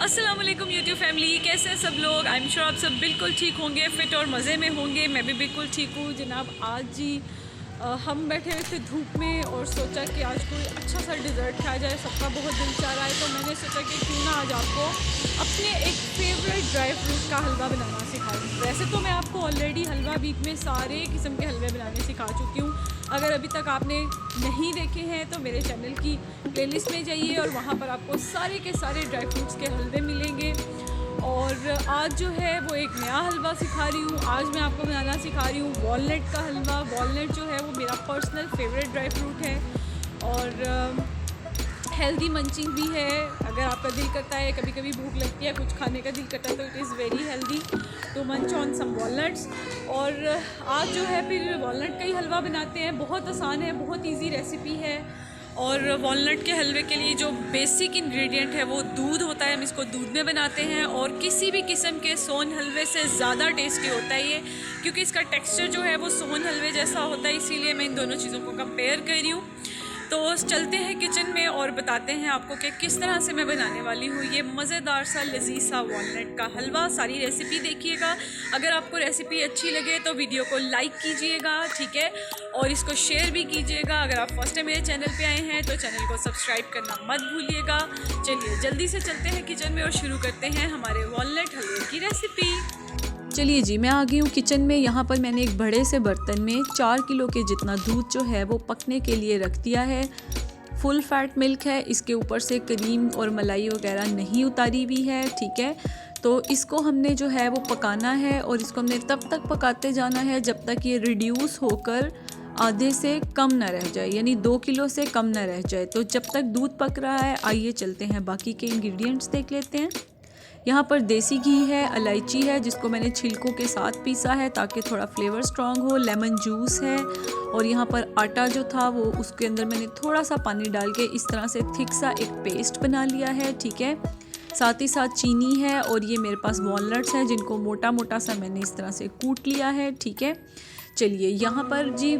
अस्सलाम वालेकुम YouTube family, कैसे हैं सब लोग। आई एम श्योर आप सब बिल्कुल ठीक होंगे, फ़िट और मज़े में होंगे। मैं भी बिल्कुल ठीक हूँ जनाब। आज जी हम बैठे हुए थे धूप में और सोचा कि आज कोई अच्छा सा डिज़र्ट खाया जाए। सबका बहुत दिल चाह रहा है, तो मैंने सोचा कि क्यों ना आज आपको अपने एक फेवरेट ड्राई फ्रूट का हलवा बनाना सिखाऊँ। वैसे तो मैं आपको ऑलरेडी हलवा वीक में सारे किस्म के हलवे बनाने सिखा चुकी हूँ। अगर अभी तक आपने नहीं देखे हैं तो मेरे चैनल की प्लेलिस्ट में जाइए और वहाँ पर आपको सारे के सारे ड्राई फ्रूट्स के हलवे मिलेंगे। और आज जो है वो एक नया हलवा सिखा रही हूँ। आज मैं आपको बनाना सिखा रही हूँ वॉलनट का हलवा। वॉलनट जो है वो मेरा पर्सनल फेवरेट ड्राई फ्रूट है और हेल्दी मंचिंग भी है। अगर आपका दिल करता है, कभी कभी भूख लगती है, कुछ खाने का दिल करता है, तो it is very healthy to munch on some walnuts. और आज जो है फिर वॉलनट का ही हलवा बनाते हैं। बहुत आसान है, बहुत इजी रेसिपी है। और वॉलनट के हलवे के लिए जो बेसिक इंग्रेडिएंट है वो दूध होता है। हम इसको दूध में बनाते हैं और किसी भी किस्म के सोन हलवे से ज़्यादा टेस्टी होता है ये, क्योंकि इसका टेक्सचर जो है वो सोन हलवे जैसा होता है। इसीलिए मैं इन दोनों चीज़ों को कंपेयर कर रही हूँ। तो चलते हैं किचन में और बताते हैं आपको कि किस तरह से मैं बनाने वाली हूँ ये मज़ेदार सा लजीज सा वॉलनट का हलवा। सारी रेसिपी देखिएगा। अगर आपको रेसिपी अच्छी लगे तो वीडियो को लाइक कीजिएगा, ठीक है, और इसको शेयर भी कीजिएगा। अगर आप फर्स्ट टाइम मेरे चैनल पे आए हैं तो चैनल को सब्सक्राइब करना मत भूलिएगा। चलिए जल्दी से चलते हैं किचन में और शुरू करते हैं हमारे वॉलनट हलवे की रेसिपी। चलिए जी, मैं आ गई हूँ किचन में। यहाँ पर मैंने एक बड़े से बर्तन में 4 किलो के जितना दूध जो है वो पकने के लिए रख दिया है। फुल फैट मिल्क है, इसके ऊपर से क्रीम और मलाई वगैरह नहीं उतारी हुई है, ठीक है। तो इसको हमने जो है वो पकाना है और इसको हमने तब तक पकाते जाना है जब तक ये रिड्यूस होकर आधे से कम ना रह जाए, यानी 2 किलो से कम ना रह जाए। तो जब तक दूध पक रहा है, आइए चलते हैं बाकी के इंग्रेडिएंट्स देख लेते हैं। यहाँ पर देसी घी है, इलायची है जिसको मैंने छिलकों के साथ पीसा है ताकि थोड़ा फ्लेवर स्ट्रॉन्ग हो, लेमन जूस है, और यहाँ पर आटा जो था वो उसके अंदर मैंने थोड़ा सा पानी डाल के इस तरह से थिक सा एक पेस्ट बना लिया है, ठीक है। साथ ही साथ चीनी है और ये मेरे पास वॉलनट्स हैं जिनको मोटा मोटा सा मैंने इस तरह से कूट लिया है, ठीक है। चलिए, यहाँ पर जी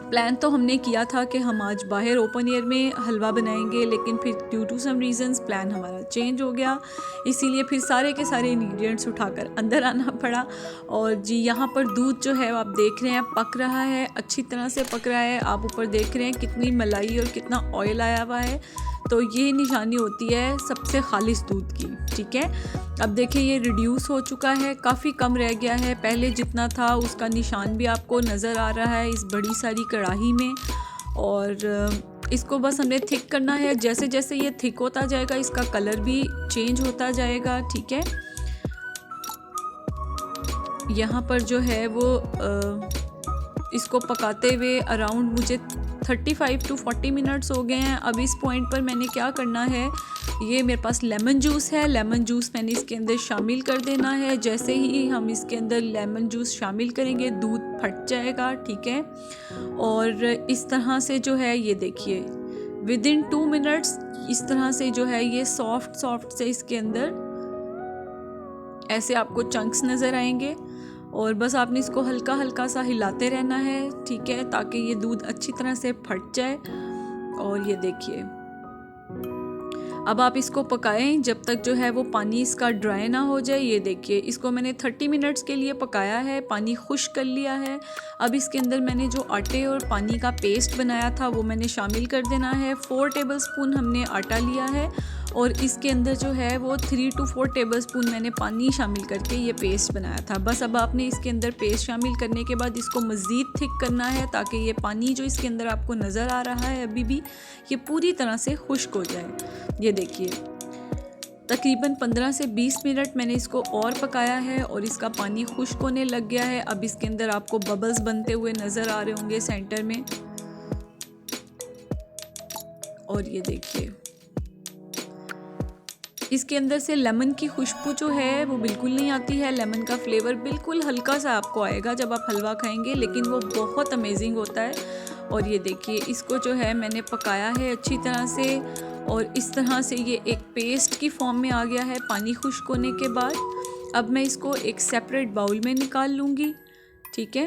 प्लान तो हमने किया था कि हम आज बाहर ओपन एयर में हलवा बनाएंगे, लेकिन फिर due to some reasons plan हमारा चेंज हो गया। इसीलिए फिर सारे के सारे इंग्रेडिएंट्स उठाकर अंदर आना पड़ा। और जी यहाँ पर दूध जो है आप देख रहे हैं पक रहा है, अच्छी तरह से पक रहा है। आप ऊपर देख रहे हैं कितनी मलाई और कितना ऑयल आया हुआ है। तो ये निशानी होती है सबसे खालिस दूध की, ठीक है। अब देखिए ये रिड्यूस हो चुका है, काफ़ी कम रह गया है। पहले जितना था उसका निशान भी आपको नज़र आ रहा है इस बड़ी सारी कढ़ाई में। और इसको बस हमें थिक करना है। जैसे जैसे ये थिक होता जाएगा इसका कलर भी चेंज होता जाएगा, ठीक है। यहाँ पर जो है वो इसको पकाते हुए अराउंड मुझे 35 to 40 मिनट्स हो गए हैं। अब इस पॉइंट पर मैंने क्या करना है, ये मेरे पास लेमन जूस है, लेमन जूस मैंने इसके अंदर शामिल कर देना है। जैसे ही हम इसके अंदर लेमन जूस शामिल करेंगे दूध फट जाएगा, ठीक है। और इस तरह से जो है ये देखिए विद इन 2 मिनट्स इस तरह से जो है ये सॉफ्ट सॉफ्ट से इसके अंदर ऐसे आपको चंक्स नज़र आएंगे। और बस आपने इसको हल्का हल्का सा हिलाते रहना है, ठीक है, ताकि ये दूध अच्छी तरह से फट जाए। और ये देखिए अब आप इसको पकाएं जब तक जो है वो पानी इसका ड्राई ना हो जाए। ये देखिए इसको मैंने 30 मिनट्स के लिए पकाया है, पानी खुश्क कर लिया है। अब इसके अंदर मैंने जो आटे और पानी का पेस्ट बनाया था वो मैंने शामिल कर देना है। 4 टेबलस्पून हमने आटा लिया है और इसके अंदर जो है वो 3 to 4 टेबलस्पून मैंने पानी शामिल करके ये पेस्ट बनाया था। बस अब आपने इसके अंदर पेस्ट शामिल करने के बाद इसको मज़ीद थिक करना है ताकि ये पानी जो इसके अंदर आपको नज़र आ रहा है अभी भी ये पूरी तरह से खुश्क हो जाए। ये देखिए तकरीबन 15 से 20 मिनट मैंने इसको और पकाया है और इसका पानी खुश्क होने लग गया है। अब इसके अंदर आपको बबल्स बनते हुए नज़र आ रहे होंगे सेंटर में। और ये देखिए इसके अंदर से लेमन की खुशबू जो है वो बिल्कुल नहीं आती है। लेमन का फ्लेवर बिल्कुल हल्का सा आपको आएगा जब आप हलवा खाएंगे, लेकिन वो बहुत अमेजिंग होता है। और ये देखिए इसको जो है मैंने पकाया है अच्छी तरह से और इस तरह से ये एक पेस्ट की फॉर्म में आ गया है पानी खुश्क होने के बाद। अब मैं इसको एक सेपरेट बाउल में निकाल लूँगी, ठीक है।